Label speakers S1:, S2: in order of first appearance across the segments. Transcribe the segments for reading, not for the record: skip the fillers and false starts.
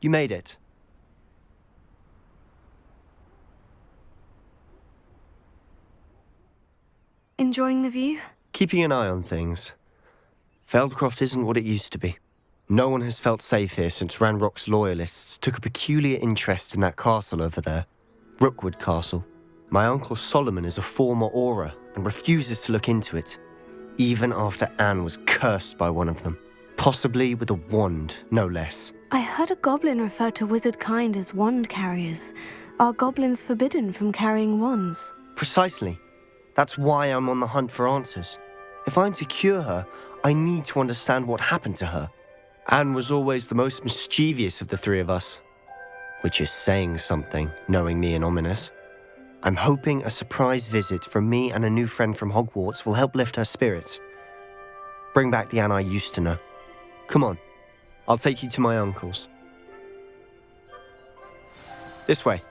S1: You made it.
S2: Enjoying the view?
S1: Keeping an eye on things. Feldcroft isn't what it used to be. No one has felt safe here since Ranrock's loyalists took a peculiar interest in that castle over there. Rookwood Castle. My uncle Solomon is a former Auror and refuses to look into it, even after Anne was cursed by one of them. Possibly with a wand, no less.
S2: I heard a goblin refer to wizard kind as wand carriers. Are goblins forbidden from carrying wands?
S1: Precisely. That's why I'm on the hunt for answers. If I'm to cure her, I need to understand what happened to her. Anne was always the most mischievous of the three of us. Which is saying something, knowing me and Ominous. I'm hoping a surprise visit from me and a new friend from Hogwarts will help lift her spirits. Bring back the Anne I used to know. Come on, I'll take you to my uncle's. This way.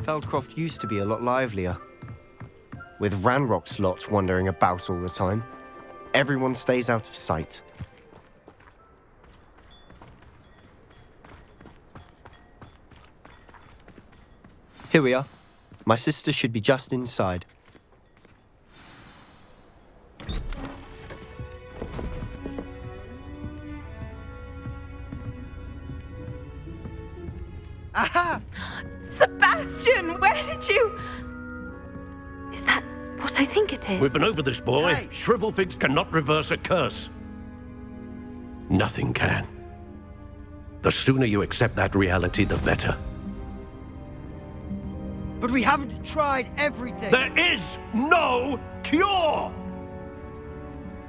S1: Feldcroft used to be a lot livelier. With Ranrock's lot wandering about all the time, everyone stays out of sight. Here we are. My sister should be just inside.
S3: Aha!
S2: Sebastian, where did you... Is that what I think it is?
S4: We've been over this, boy.
S3: Hey.
S4: Shrivelfigs cannot reverse a curse. Nothing can. The sooner you accept that reality, the better.
S3: But we haven't tried everything.
S4: There is no cure!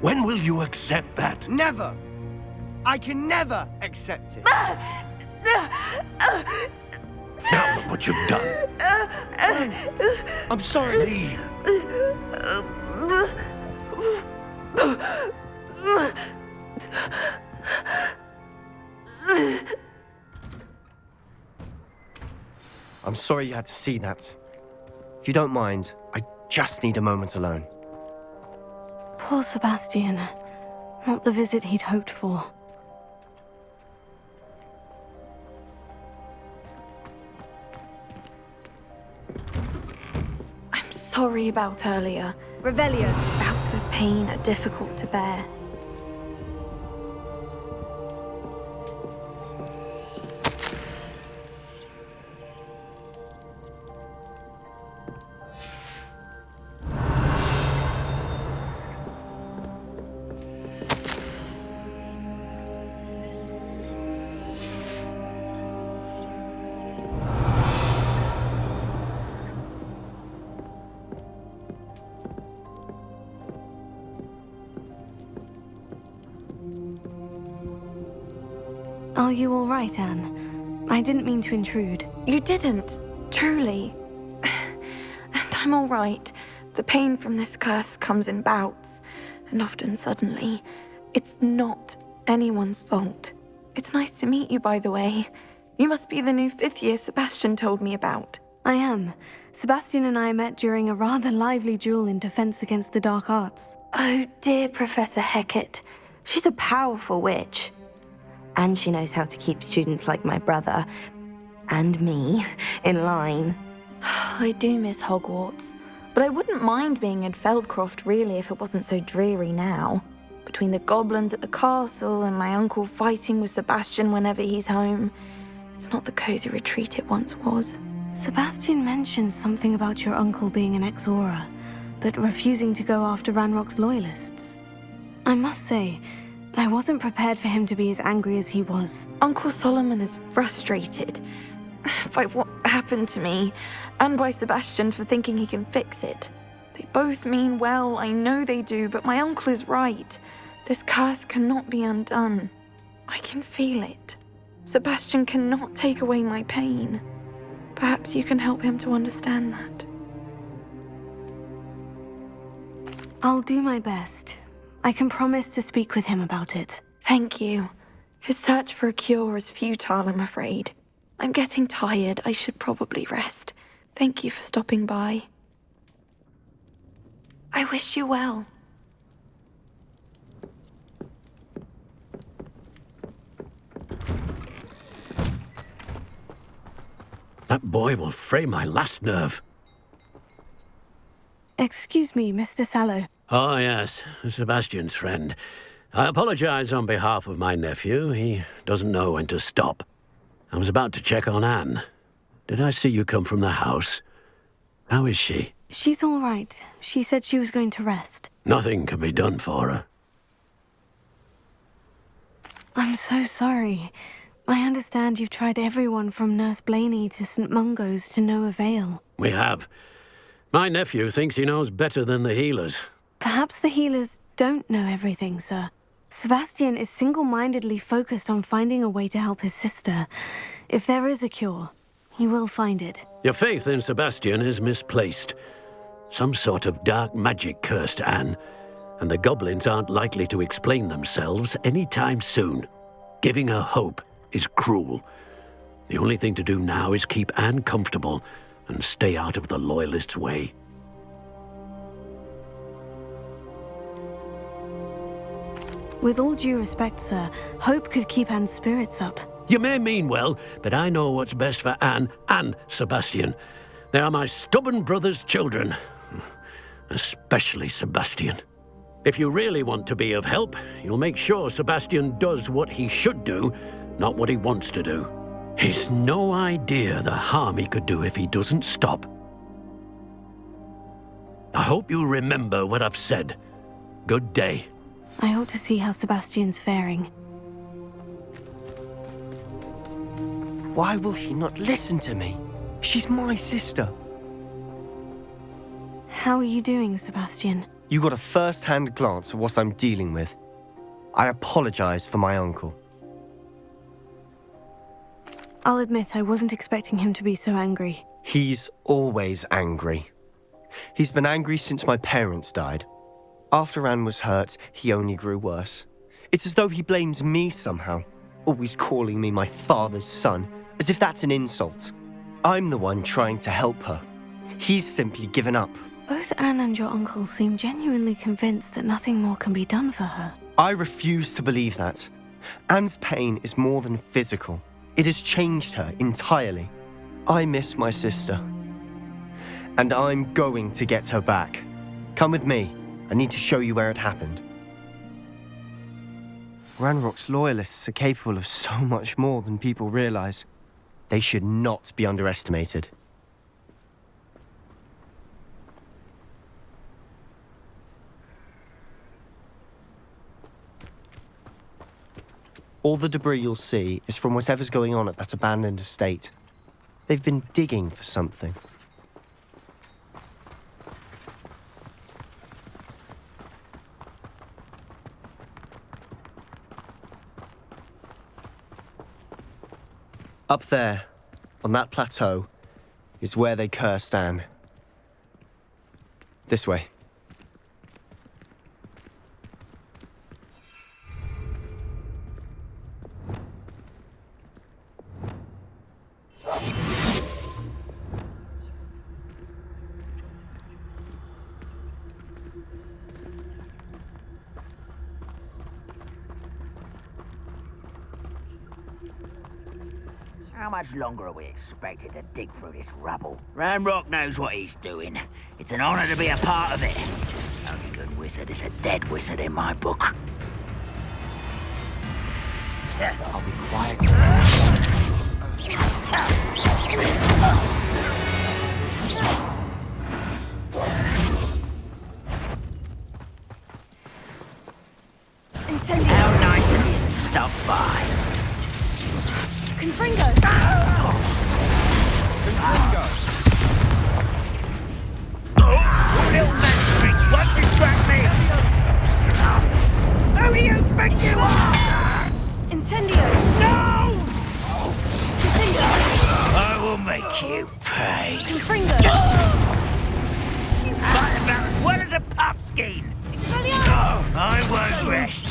S4: When will you accept that?
S3: Never. I can never accept it.
S4: Now look what you've done.
S1: I'm sorry.
S4: Leave.
S1: I'm sorry you had to see that. If you don't mind, I just need a moment alone.
S2: Poor Sebastian. Not the visit he'd hoped for.
S5: I'm sorry about earlier.
S2: Revelio.
S5: Bouts of pain are difficult to bear.
S2: Are you all right, Anne? I didn't mean to intrude.
S5: You didn't, truly. And I'm all right. The pain from this curse comes in bouts, and often suddenly. It's not anyone's fault. It's nice to meet you, by the way. You must be the new 5th year Sebastian told me about.
S2: I am. Sebastian and I met during a rather lively duel in defense against the dark arts.
S5: Oh, dear Professor Hecat. She's a powerful witch. And she knows how to keep students like my brother, and me, in line. I do miss Hogwarts, But I wouldn't mind being in Feldcroft, really, if it wasn't so dreary now. Between the goblins at the castle and my uncle fighting with Sebastian whenever he's home, it's not the cozy retreat it once was.
S2: Sebastian mentioned something about your uncle being an ex-Aura, but refusing to go after Ranrock's loyalists. I must say, I wasn't prepared for him to be as angry as he was.
S5: Uncle Solomon is frustrated by what happened to me, and by Sebastian for thinking he can fix it. They both mean well, I know they do, but my uncle is right. This curse cannot be undone. I can feel it. Sebastian cannot take away my pain. Perhaps you can help him to understand that.
S2: I'll do my best. I can promise to speak with him about it.
S5: Thank you. His search for a cure is futile, I'm afraid. I'm getting tired. I should probably rest. Thank you for stopping by. I wish you well.
S4: That boy will fray my last nerve.
S2: Excuse me, Mr. Sallow.
S4: Oh, yes, Sebastian's friend. I apologize on behalf of my nephew. He doesn't know when to stop. I was about to check on Anne. Did I see you come from the house? How is she?
S2: She's all right. She said she was going to rest.
S4: Nothing can be done for her.
S2: I'm so sorry. I understand you've tried everyone from Nurse Blaney to St. Mungo's to no avail.
S4: We have. My nephew thinks he knows better than the healers.
S2: Perhaps the healers don't know everything, sir. Sebastian is single-mindedly focused on finding a way to help his sister. If there is a cure, he will find it.
S4: Your faith in Sebastian is misplaced. Some sort of dark magic cursed Anne, and the goblins aren't likely to explain themselves anytime soon. Giving her hope is cruel. The only thing to do now is keep Anne comfortable and stay out of the Loyalists' way.
S2: With all due respect, sir, hope could keep Anne's spirits up.
S4: You may mean well, but I know what's best for Anne and Sebastian. They are my stubborn brother's children. Especially Sebastian. If you really want to be of help, you'll make sure Sebastian does what he should do, not what he wants to do. He's no idea the harm he could do if he doesn't stop. I hope you remember what I've said. Good day.
S2: I ought to see how Sebastian's faring.
S1: Why will he not listen to me? She's my sister.
S2: How are you doing, Sebastian?
S1: You got a first-hand glance at what I'm dealing with. I apologize for my uncle.
S2: I'll admit I wasn't expecting him to be so angry.
S1: He's always angry. He's been angry since my parents died. After Anne was hurt, he only grew worse. It's as though he blames me somehow, always calling me my father's son, as if that's an insult. I'm the one trying to help her. He's simply given up.
S2: Both Anne and your uncle seem genuinely convinced that nothing more can be done for her.
S1: I refuse to believe that. Anne's pain is more than physical. It has changed her entirely. I miss my sister. And I'm going to get her back. Come with me. I need to show you where it happened. Ranrock's loyalists are capable of so much more than people realize. They should not be underestimated. All the debris you'll see is from whatever's going on at that abandoned estate. They've been digging for something. Up there, on that plateau, is where they cursed Anne. This way.
S6: How much longer are we expected to dig through this rubble?
S7: Ranrock knows what he's doing. It's an honor to be a part of it. Only good wizard is a dead wizard in my book.
S6: I'll be quiet.
S5: Incendio!
S7: How nice of you to stop by.
S5: Confringo!
S3: Confringo!
S7: You little magistrates, what distract me? Who do you think you are?
S5: Incendio!
S7: No!
S5: Confringo!
S7: I will make you pay.
S5: Confringo!
S7: Fight about as well as a puffskein.
S5: Expelliarmus!
S7: Oh, I won't rest.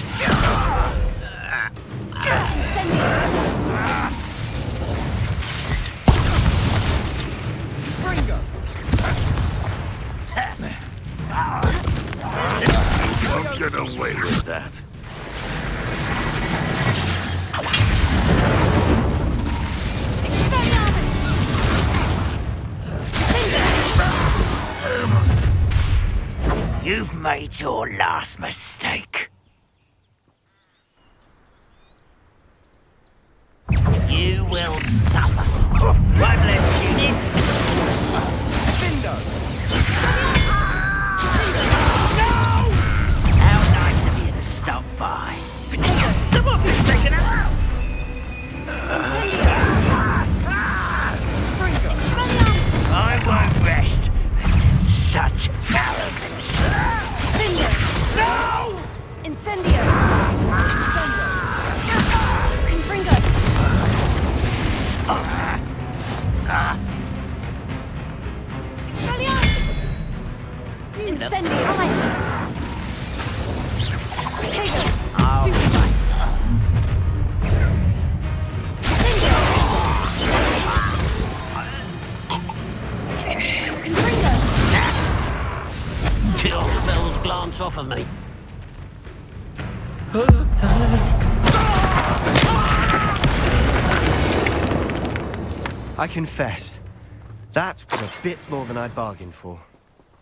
S5: Incendio!
S3: Confringo!
S8: Don't get away with that.
S7: You've made your last mistake. You will suffer. One less genius.
S3: Bindo!
S7: No! How nice of you to stop by. Someone who's taken out. I won't rest until such arrogance. No!
S5: Incendio! Confringo! Expelliarmus! Incendio! Potato! Stupefy! Confringo!
S4: Kill spells glance off of me.
S1: I confess, that was a bit more than I bargained for.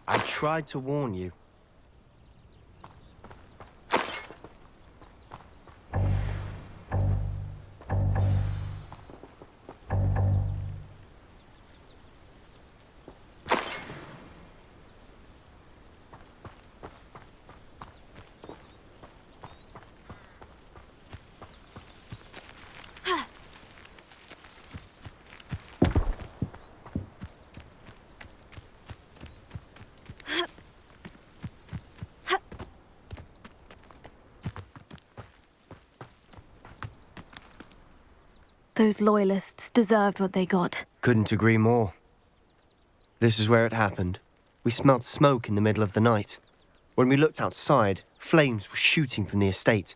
S1: I tried to warn you.
S2: Those loyalists deserved what they got.
S1: Couldn't agree more. This is where it happened. We smelled smoke in the middle of the night. When we looked outside, flames were shooting from the estate.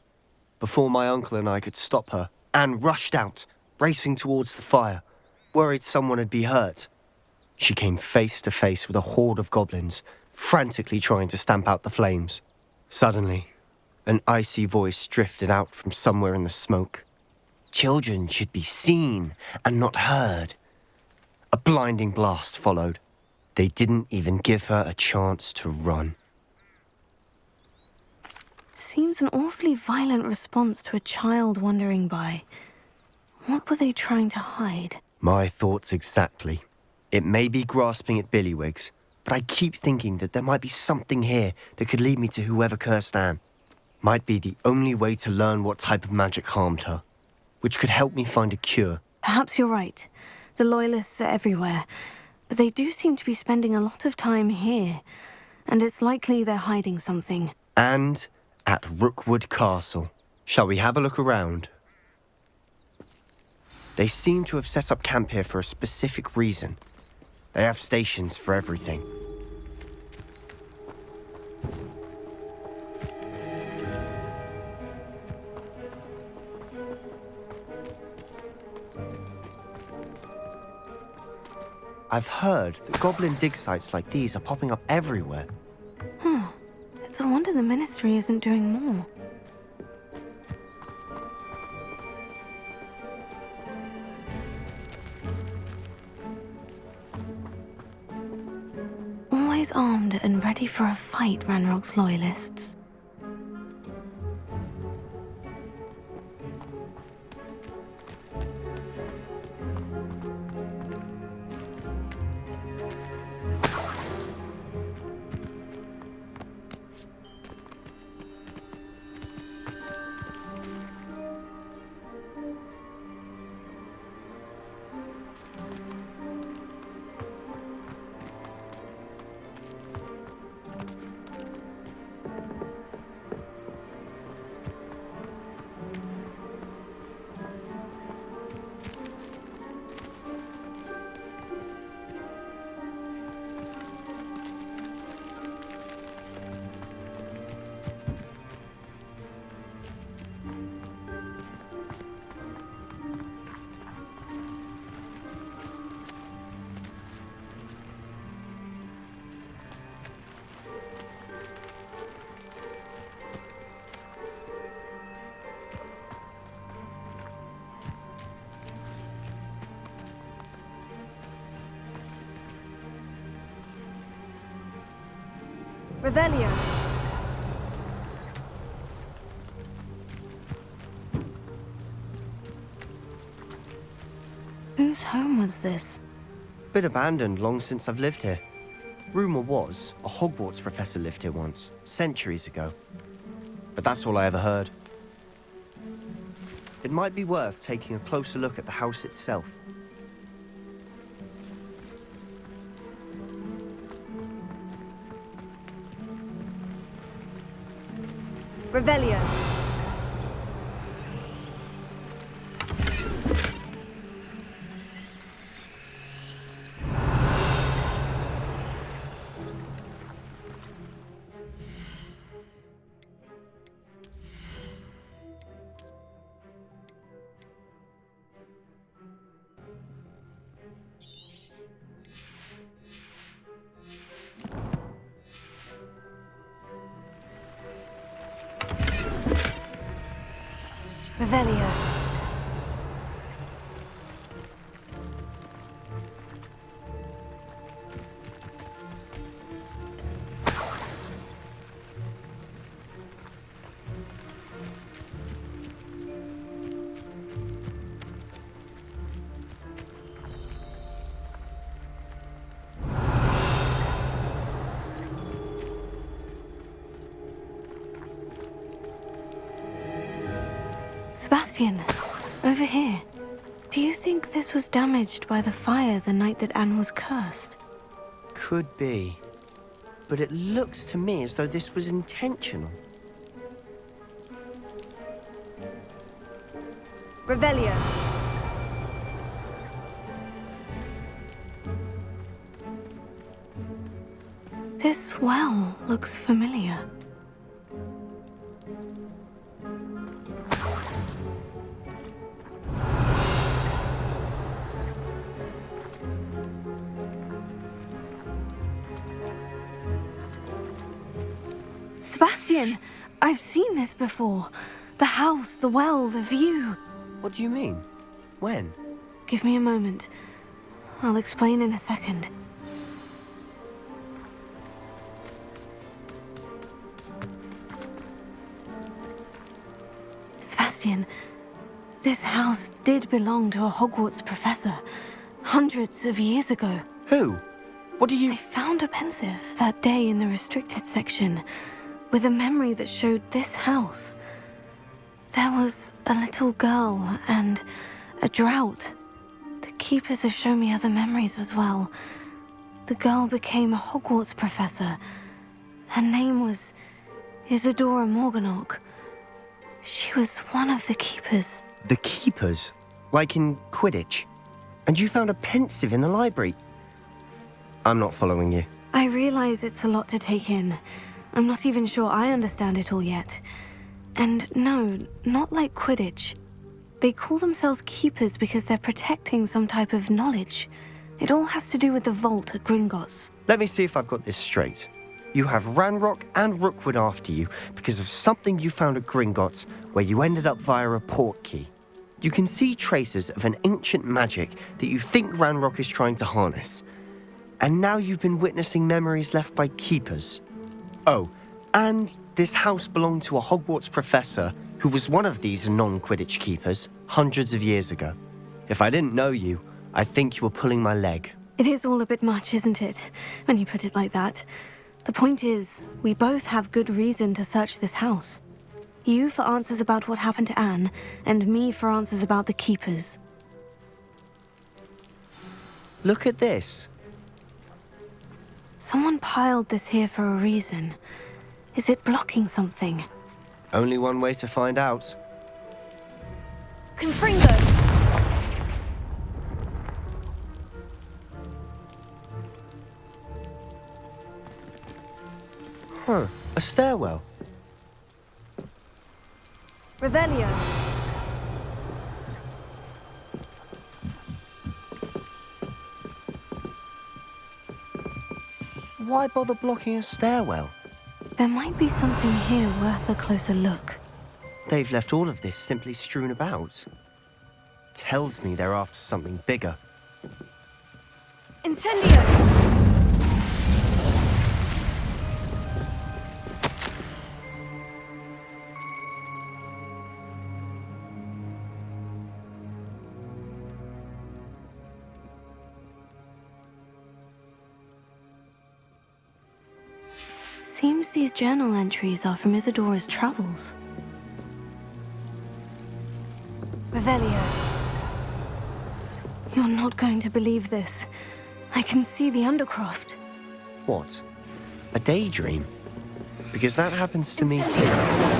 S1: Before my uncle and I could stop her, Anne rushed out, racing towards the fire, worried someone had been hurt. She came face to face with a horde of goblins, frantically trying to stamp out the flames. Suddenly, an icy voice drifted out from somewhere in the smoke. Children should be seen and not heard. A blinding blast followed. They didn't even give her a chance to run.
S2: Seems an awfully violent response to a child wandering by. What were they trying to hide?
S1: My thoughts exactly. It may be grasping at Billywigs, but I keep thinking that there might be something here that could lead me to whoever cursed Anne. Might be the only way to learn what type of magic harmed her, which could help me find a cure.
S2: Perhaps you're right. The Loyalists are everywhere, but they do seem to be spending a lot of time here, and it's likely they're hiding something.
S1: And at Rookwood Castle. Shall we have a look around? They seem to have set up camp here for a specific reason. They have stations for everything. I've heard that goblin dig sites like these are popping up everywhere.
S2: It's a wonder the Ministry isn't doing more. lies armed and ready for a fight, Ranrock's loyalists. Revelio. Whose home was this?
S1: Been abandoned long since I've lived here. Rumor was a Hogwarts professor lived here once, centuries ago. But that's all I ever heard. It might be worth taking a closer look at the house itself.
S2: Revelio. Revelio. Sebastian, over here. Do you think this was damaged by the fire the night that Anne was cursed?
S1: Could be. But it looks to me as though this was intentional.
S2: Revelio. This well looks familiar. Sebastian, I've seen this before. The house, the well, the view.
S1: What do you mean? When?
S2: Give me a moment. I'll explain in a second. Sebastian, this house did belong to a Hogwarts professor, hundreds of years ago.
S1: Who? What do you...
S2: I found a pensive that day in the restricted section, with a memory that showed this house. There was a little girl and a drought. The keepers have shown me other memories as well. The girl became a Hogwarts professor. Her name was Isadora Morganach. She was one of the keepers.
S1: The keepers? Like in Quidditch? And you found a pensive in the library? I'm not following you.
S2: I realize it's a lot to take in. I'm not even sure I understand it all yet. And no, not like Quidditch. They call themselves keepers because they're protecting some type of knowledge. It all has to do with the vault at Gringotts.
S1: Let me see if I've got this straight. You have Ranrock and Rookwood after you because of something you found at Gringotts where you ended up via a portkey. You can see traces of an ancient magic that you think Ranrock is trying to harness. And now you've been witnessing memories left by keepers. Oh, and this house belonged to a Hogwarts professor who was one of these non-Quidditch keepers hundreds of years ago. If I didn't know you, I'd think you were pulling my leg.
S2: It is all a bit much, isn't it, when you put it like that? The point is, we both have good reason to search this house. You for answers about what happened to Anne, and me for answers about the keepers.
S1: Look at this.
S2: Someone piled this here for a reason. Is it blocking something?
S1: Only one way to find out.
S2: Confringo!
S1: Huh, a stairwell.
S2: Revelio!
S1: Why bother blocking a stairwell?
S2: There might be something here worth a closer look.
S1: They've left all of this simply strewn about. Tells me they're after something bigger.
S2: Incendio! Seems these journal entries are from Isadora's travels. Revelio. You're not going to believe this. I can see the Undercroft.
S1: What? A daydream? Because that happens to me too.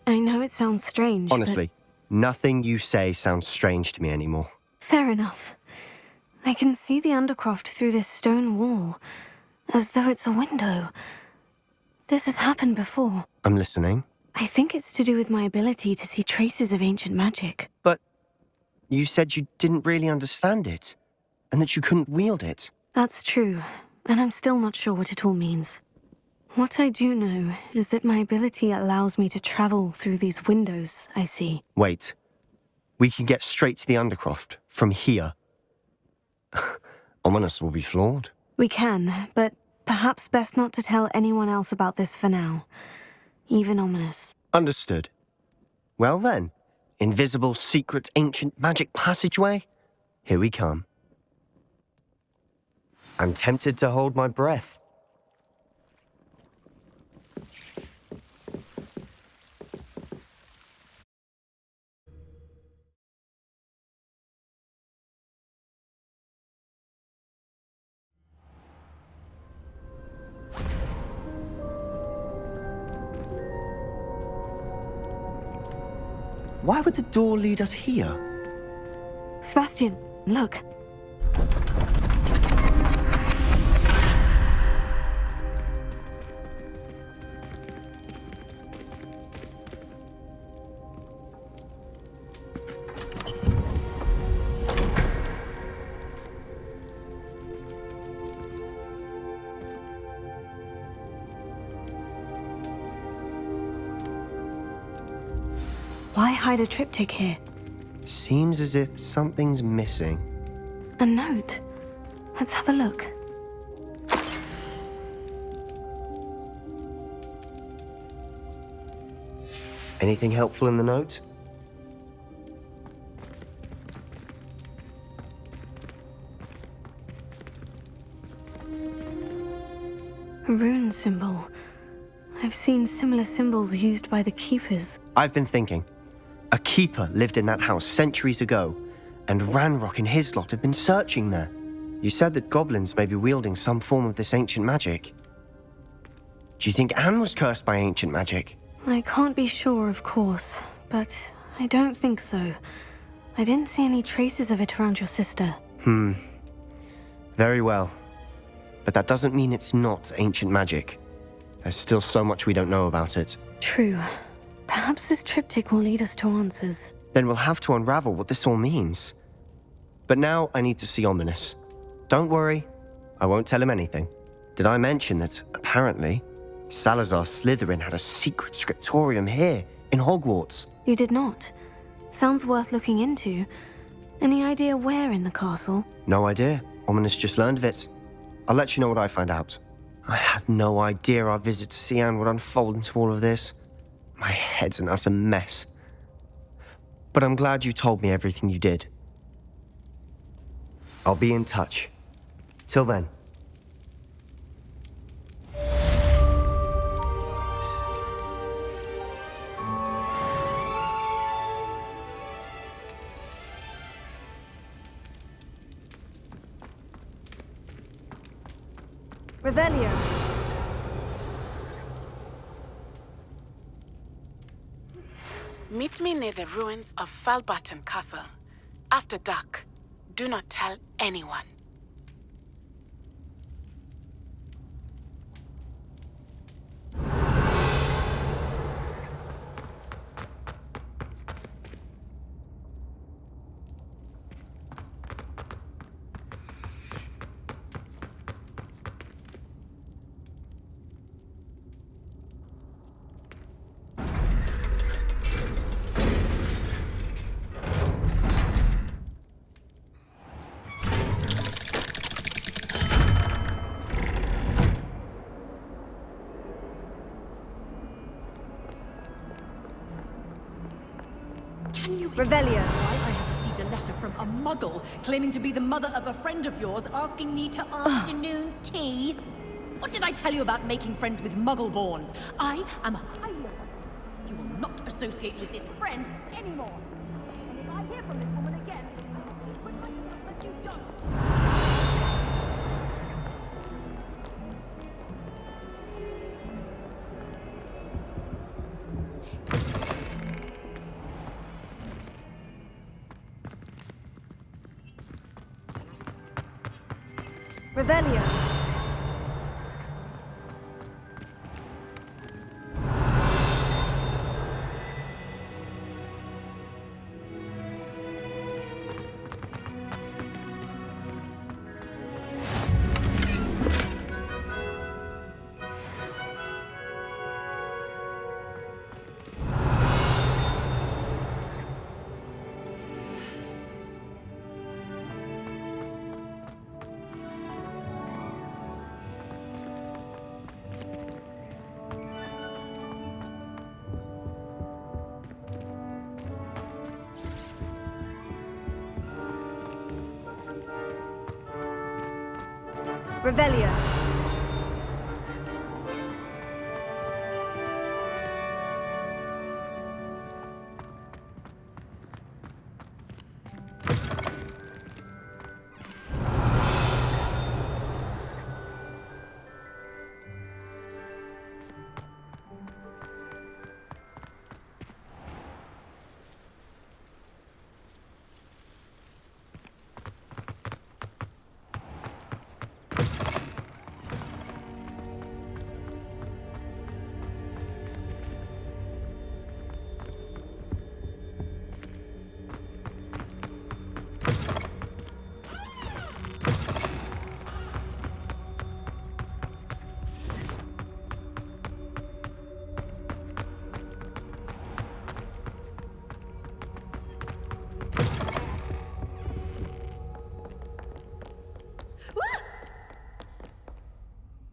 S2: I know it sounds strange,
S1: Honestly, nothing you say sounds strange to me anymore.
S2: Fair enough. I can see the Undercroft through this stone wall, as though it's a window. This has happened before.
S1: I'm listening.
S2: I think it's to do with my ability to see traces of ancient magic.
S1: But you said you didn't really understand it, and that you couldn't wield it.
S2: That's true, and I'm still not sure what it all means. What I do know is that my ability allows me to travel through these windows I see.
S1: Wait. We can get straight to the Undercroft from here. Ominous will be flawed.
S2: We can, but perhaps best not to tell anyone else about this for now. Even Ominous.
S1: Understood. Well then, invisible, secret, ancient magic passageway? Here we come. I'm tempted to hold my breath. Why would the door lead us here?
S2: Sebastian, look. Why hide a triptych here?
S1: Seems as if something's missing.
S2: A note. Let's have a look.
S1: Anything helpful in the note?
S2: A rune symbol. I've seen similar symbols used by the keepers.
S1: I've been thinking. A keeper lived in that house centuries ago, and Ranrock and his lot have been searching there. You said that goblins may be wielding some form of this ancient magic. Do you think Anne was cursed by ancient magic?
S2: I can't be sure, of course, but I don't think so. I didn't see any traces of it around your sister.
S1: Very well. But that doesn't mean it's not ancient magic. There's still so much we don't know about it.
S2: True. Perhaps this triptych will lead us to answers.
S1: Then we'll have to unravel what this all means. But now I need to see Ominous. Don't worry, I won't tell him anything. Did I mention that, apparently, Salazar Slytherin had a secret scriptorium here, in Hogwarts?
S2: You did not. Sounds worth looking into. Any idea where in the castle?
S1: No idea. Ominous just learned of it. I'll let you know what I find out. I had no idea our visit to Cian would unfold into all of this. My head's an utter mess. But I'm glad you told me everything you did. I'll be in touch. Till then.
S2: Revelio.
S9: Meet me near the ruins of Falbarton Castle. After dark. Do not tell anyone.
S10: Can you
S2: Revelio.
S10: why I have received a letter from a muggle claiming to be the mother of a friend of yours asking me to afternoon tea? What did I tell you about making friends with muggle-borns? I am highly... You will not associate with this friend anymore. And if I hear from this woman again, I will put myself that you don't.
S2: Revelio. Revelio.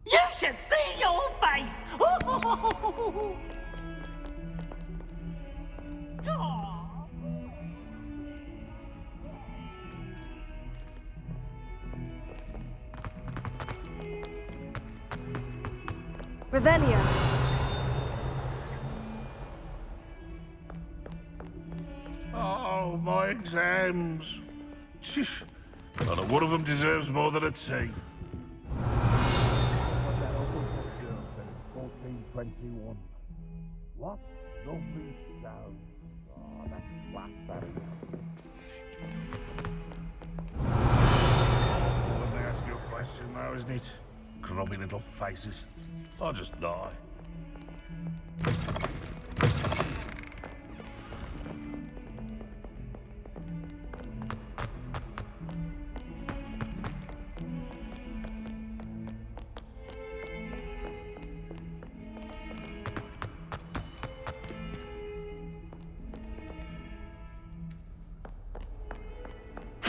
S10: You should see your face!
S2: Revelio.
S8: Oh, my exams. Not a one of them deserves more than a tea. 1421. What? Lovely stone. Oh, that's blackberry. When they ask you a question now, isn't it? Grubby little faces. I'll just die.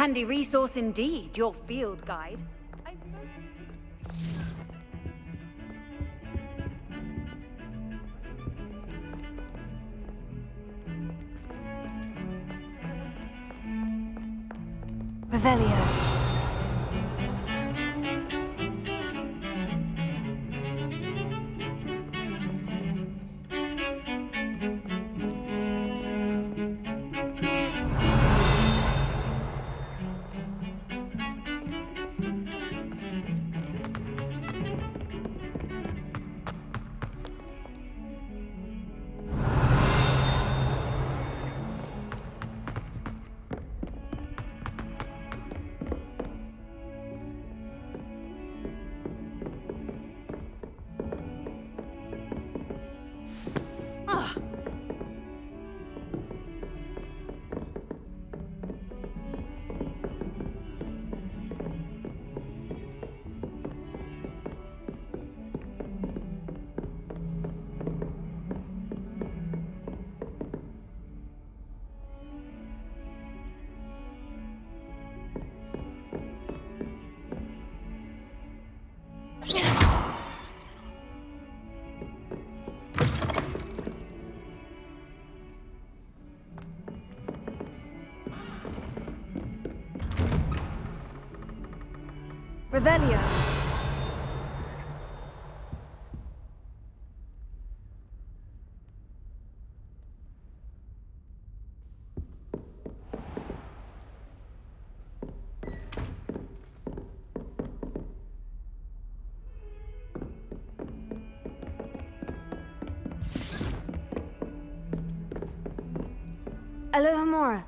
S11: handy resource indeed, your field guide.
S2: Revelio. Revelio. Alohomora.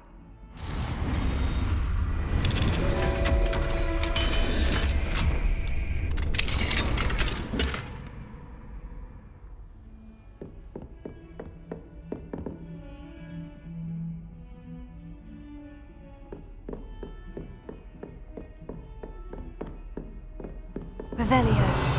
S2: Revelio.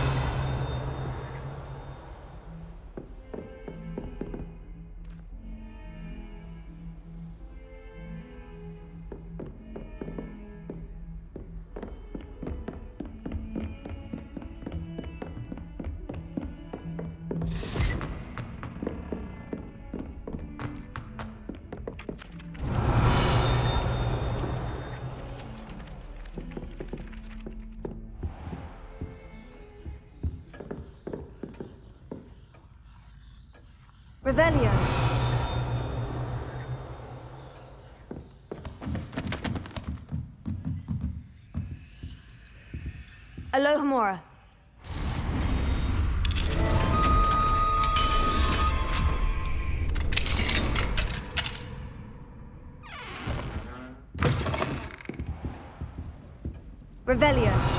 S2: Revelio. Alohomora. Revelio.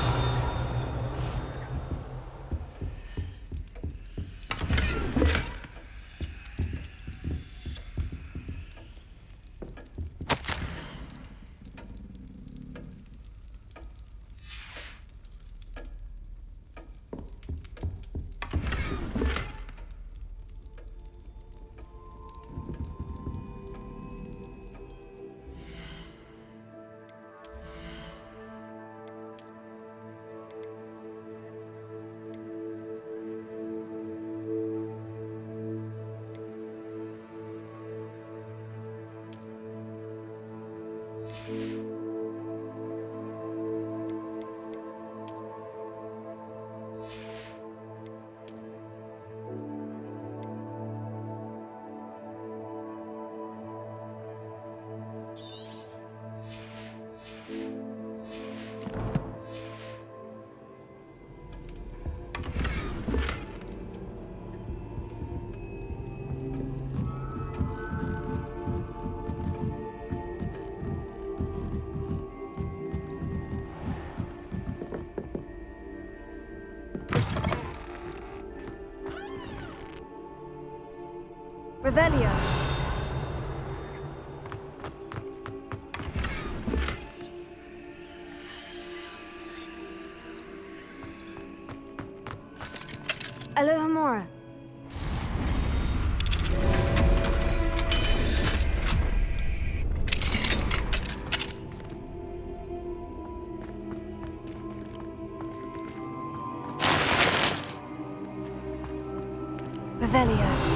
S2: Revelio. Alohomora. Revelio.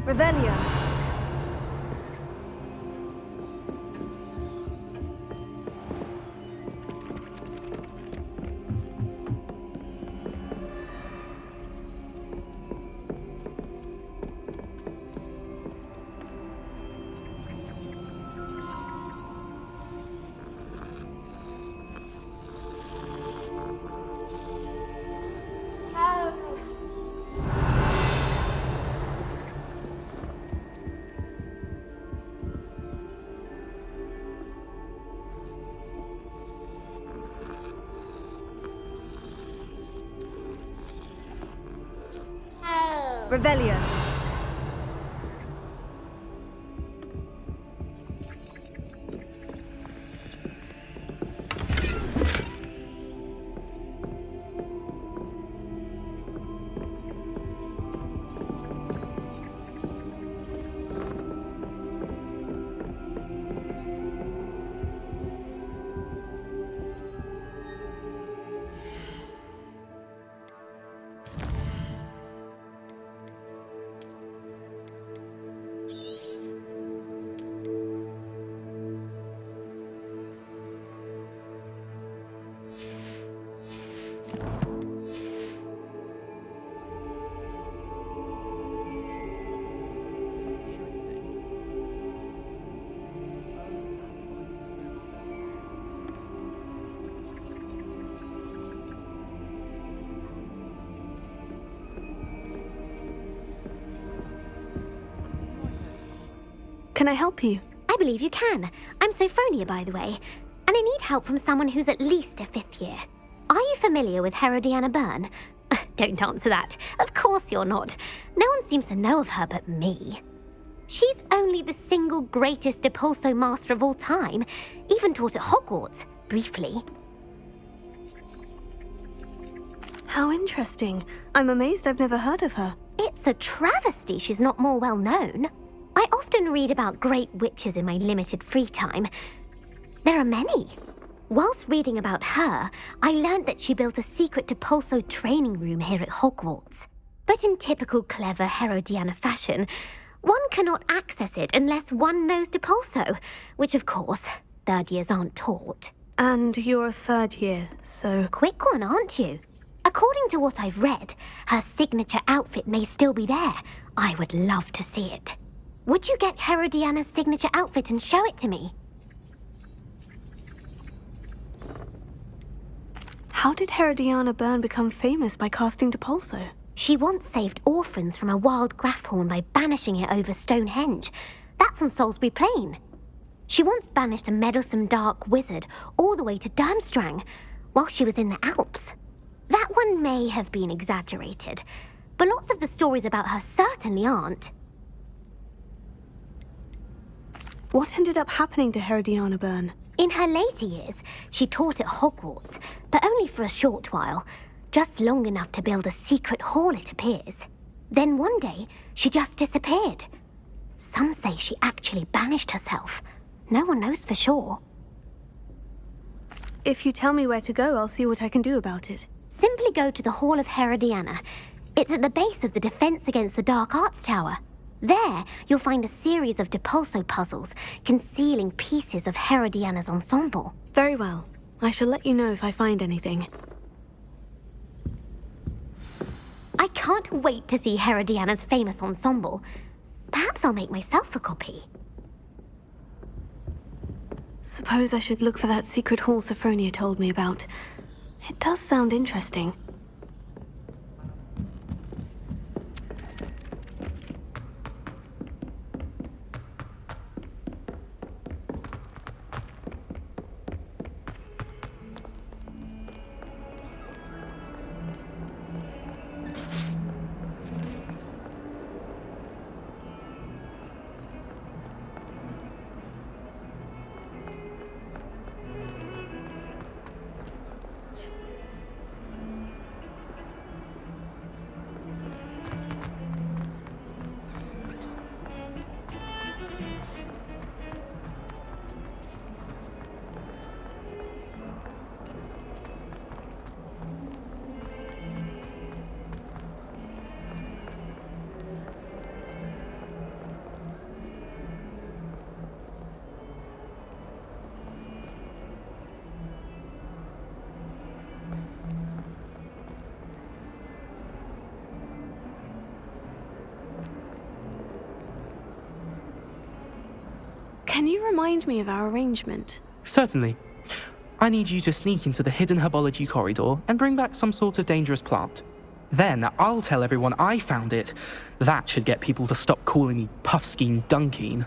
S2: Revelio. Revelio. Can I help you?
S12: I believe you can. I'm Sophronia, by the way, and I need help from someone who's at least a 5th year. Are you familiar with Herodiana Byrne? Don't answer that. Of course you're not. No one seems to know of her but me. She's only the single greatest Depulso master of all time, even taught at Hogwarts, briefly.
S2: How interesting. I'm amazed I've never heard of her.
S12: It's a travesty she's not more well known. I often read about great witches in my limited free time. There are many. Whilst reading about her, I learned that she built a secret Depulso training room here at Hogwarts. But in typical clever Herodiana fashion, one cannot access it unless one knows Depulso, which of course, 3rd years aren't taught.
S2: And you're a 3rd year, so...
S12: Quick one, aren't you? According to what I've read, her signature outfit may still be there. I would love to see it. Would you get Herodiana's signature outfit and show it to me?
S2: How did Herodiana Byrne become famous by casting Depulso?
S12: She once saved orphans from a wild Graffhorn by banishing it over Stonehenge. That's on Salisbury Plain. She once banished a meddlesome dark wizard all the way to Durmstrang while she was in the Alps. That one may have been exaggerated, but lots of the stories about her certainly aren't.
S2: What ended up happening to Herodiana Byrne?
S12: In her later years, she taught at Hogwarts, but only for a short while. Just long enough to build a secret hall, it appears. Then one day, she just disappeared. Some say she actually banished herself. No one knows for sure.
S2: If you tell me where to go, I'll see what I can do about it.
S12: Simply go to the Hall of Herodiana. It's at the base of the Defense Against the Dark Arts Tower. There, you'll find a series of Depulso puzzles concealing pieces of Herodiana's ensemble.
S2: Very well. I shall let you know if I find anything.
S12: I can't wait to see Herodiana's famous ensemble. Perhaps I'll make myself a copy.
S2: Suppose I should look for that secret hall Sophronia told me about. It does sound interesting. Can you remind me of our arrangement?
S13: Certainly. I need you to sneak into the hidden herbology corridor and bring back some sort of dangerous plant. Then I'll tell everyone I found it. That should get people to stop calling me Puffskein Dunkeen.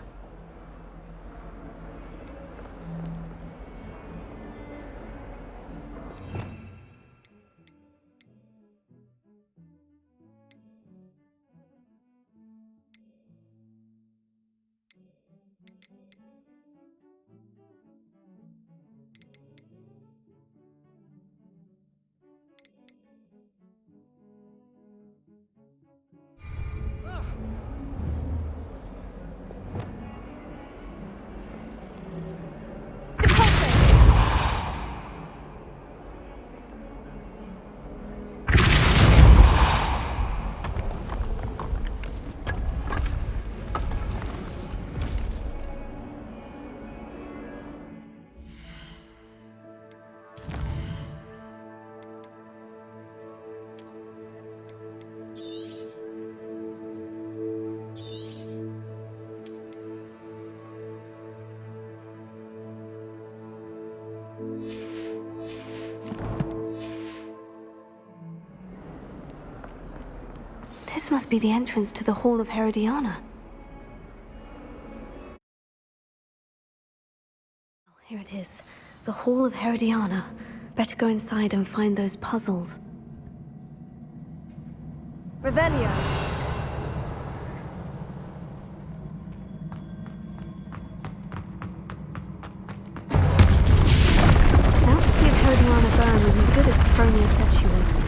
S2: This must be the entrance to the Hall of Herodiana. Here it is. The Hall of Herodiana. Better go inside and find those puzzles.
S11: Revelio.
S2: Now to see if Herodiana Byrne was as good as Sophronia said she was.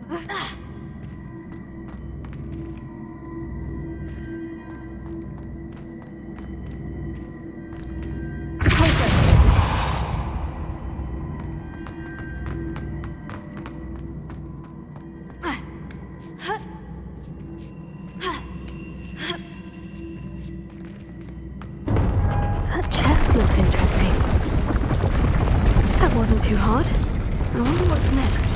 S2: That chest looks interesting. That wasn't too hard. I wonder what's next.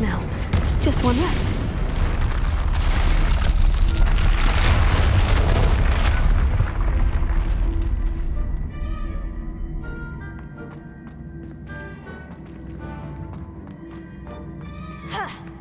S2: Now, just one left.
S5: Huh.